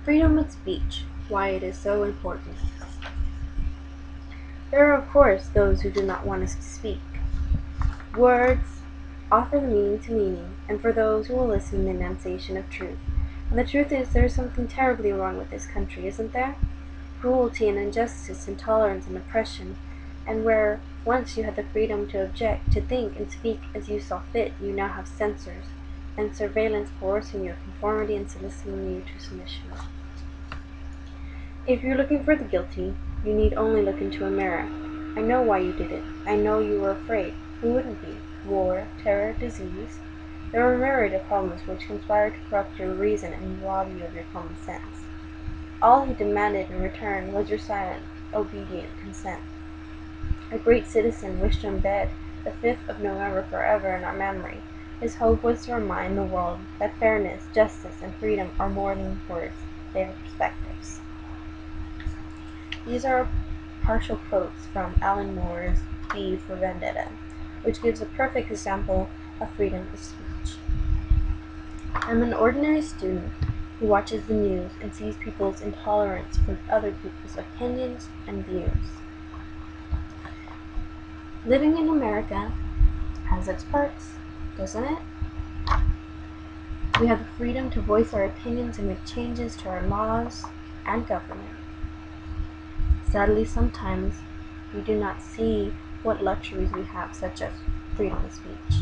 Freedom of speech, why it is so important. There are of course those who do not want us to speak. Words offer the meaning to meaning, and for those who will listen the enunciation of truth. And the truth is there is something terribly wrong with this country, isn't there? Cruelty and injustice, intolerance and oppression, and where once you had the freedom to object, to think and speak as you saw fit, you now have censors and surveillance coercing your conformity and soliciting you to submission. If you're looking for the guilty, you need only look into a mirror. I know why you did it. I know you were afraid. Who wouldn't be? War, terror, disease. There are a myriad of problems which conspire to corrupt your reason and rob you of your common sense. All he demanded in return was your silent, obedient consent. A great citizen wished to embed the 5th of November forever in our memory. His hope was to remind the world that fairness, justice, and freedom are more than words, they are perspectives. These are partial quotes from Alan Moore's V for Vendetta, which gives a perfect example of freedom of speech. I'm an ordinary student who watches the news and sees people's intolerance for other people's opinions and views. Living in America has its perks, doesn't it? We have the freedom to voice our opinions and make changes to our laws and government. Sadly, sometimes we do not see what luxuries we have, such as freedom of speech.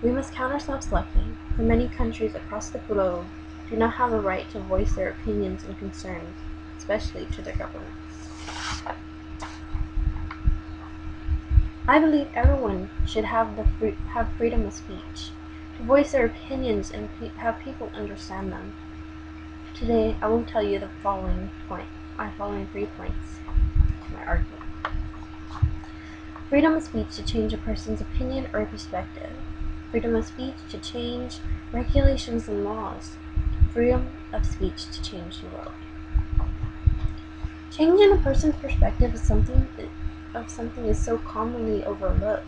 We must count ourselves lucky, for many countries across the globe do not have the right to voice their opinions and concerns, especially to their governments. I believe everyone should have freedom of speech, to voice their opinions and have people understand them. Today, I will tell you the following 3 points to my argument. Freedom of speech to change a person's opinion or perspective. Freedom of speech to change regulations and laws. Freedom of speech to change the world. Changing a person's perspective of something is so commonly overlooked.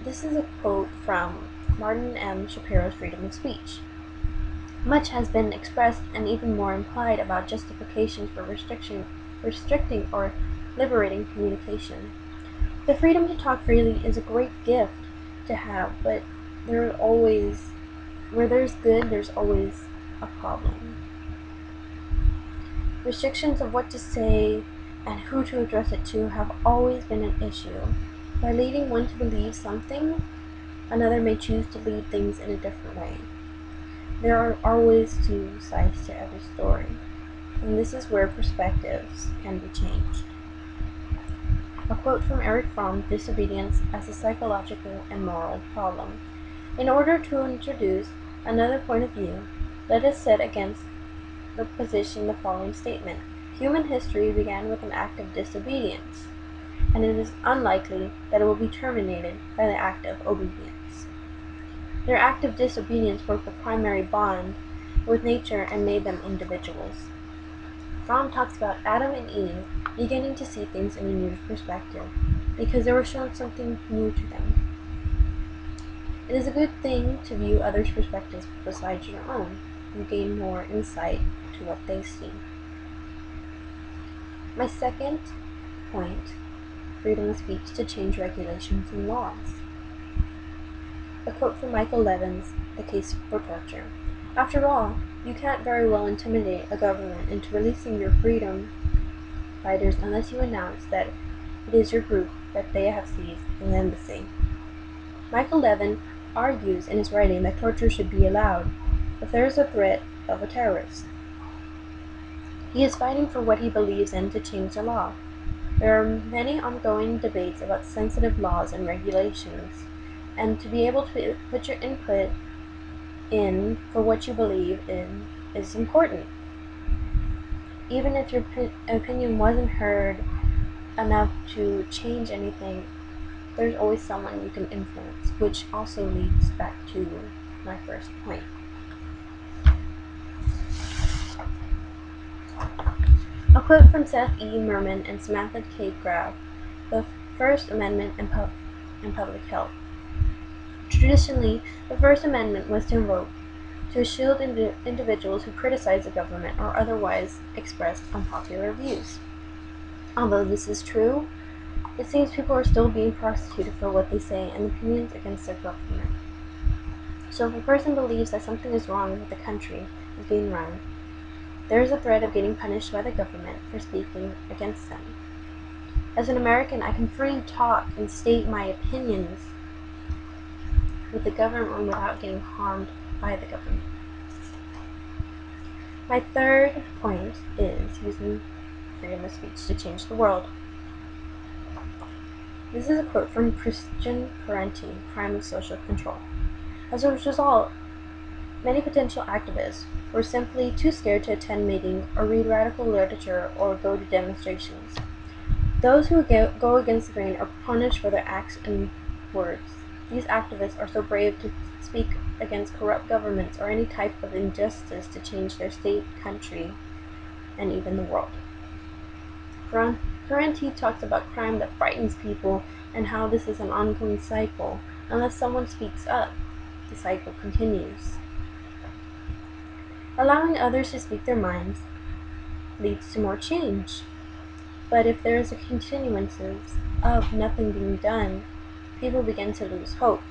This is a quote from Martin M. Shapiro's Freedom of Speech. Much has been expressed and even more implied about justifications for restricting or liberating communication. The freedom to talk freely is a great gift to have, but where there's good, there's always a problem. Restrictions of what to say and who to address it to have always been an issue. By leading one to believe something, another may choose to lead things in a different way. There are always 2 sides to every story, and this is where perspectives can be changed. A quote from Eric Fromm, Disobedience as a Psychological and Moral Problem. In order to introduce another point of view, let us set against the position the following statement. Human history began with an act of disobedience, and it is unlikely that it will be terminated by the act of obedience. Their act of disobedience broke the primary bond with nature and made them individuals. Fromm talks about Adam and Eve beginning to see things in a new perspective, because they were shown something new to them. It is a good thing to view others' perspectives besides your own. You gain more insight to what they see. My second point, freedom of speech to change regulations and laws. A quote from Michael Levin's The Case for Torture. After all, you can't very well intimidate a government into releasing your freedom fighters unless you announce that it is your group that they have seized in the embassy. Michael Levin argues in his writing that torture should be allowed if there is a threat of a terrorist. He is fighting for what he believes in to change the law. There are many ongoing debates about sensitive laws and regulations, and to be able to put your input in for what you believe in is important. Even if your opinion wasn't heard enough to change anything, there's always someone you can influence, which also leads back to my first point. A quote from Seth E. Merman and Samantha K. Graf, The First Amendment and Public Health. Traditionally, the First Amendment was to invoke to shield individuals who criticize the government or otherwise express unpopular views. Although this is true, it seems people are still being prosecuted for what they say and opinions against their government. So if a person believes that something is wrong with the country is being run, there is a threat of getting punished by the government for speaking against them. As an American, I can freely talk and state my opinions with the government without getting harmed by the government. My third point is using freedom of speech to change the world. This is a quote from Christian Parenti, Crime of Social Control. As a result, many potential activists were simply too scared to attend meetings or read radical literature or go to demonstrations. Those who go against the grain are punished for their acts and words. These activists are so brave to speak against corrupt governments or any type of injustice to change their state, country, and even the world. Parenti talks about crime that frightens people and how this is an ongoing cycle. Unless someone speaks up, the cycle continues. Allowing others to speak their minds leads to more change. But if there is a continuance of nothing being done, people begin to lose hope.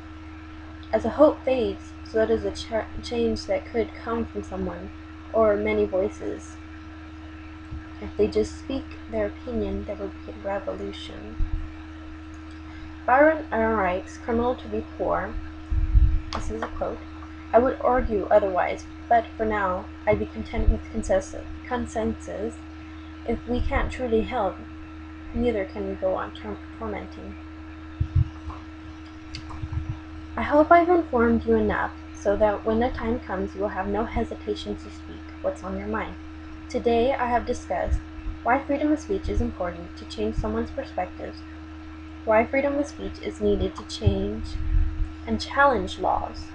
As the hope fades, so does the change that could come from someone or many voices. If they just speak their opinion, there would be a revolution. Byron writes, "Criminal to be poor." This is a quote. "I would argue otherwise, but for now, I'd be content with consensus. If we can't truly help, neither can we go on tormenting." I hope I've informed you enough so that when the time comes, you will have no hesitation to speak what's on your mind. Today, I have discussed why freedom of speech is important to change someone's perspectives, why freedom of speech is needed to change and challenge laws,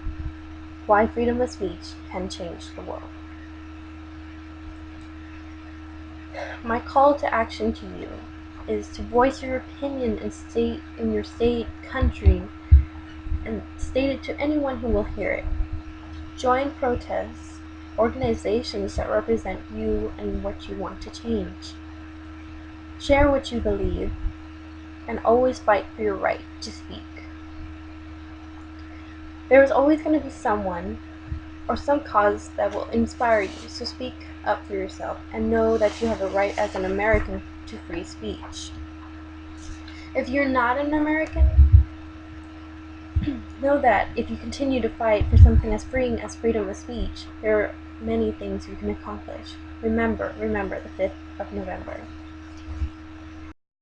why freedom of speech can change the world. My call to action to you is to voice your opinion and state in your state, country, and state it to anyone who will hear it. Join protests, organizations that represent you and what you want to change. Share what you believe, and always fight for your right to speak. There is always going to be someone or some cause that will inspire you, so speak up for yourself and know that you have a right as an American to free speech. If you're not an American, know that if you continue to fight for something as freeing as freedom of speech, there are many things you can accomplish. Remember the 5th of November.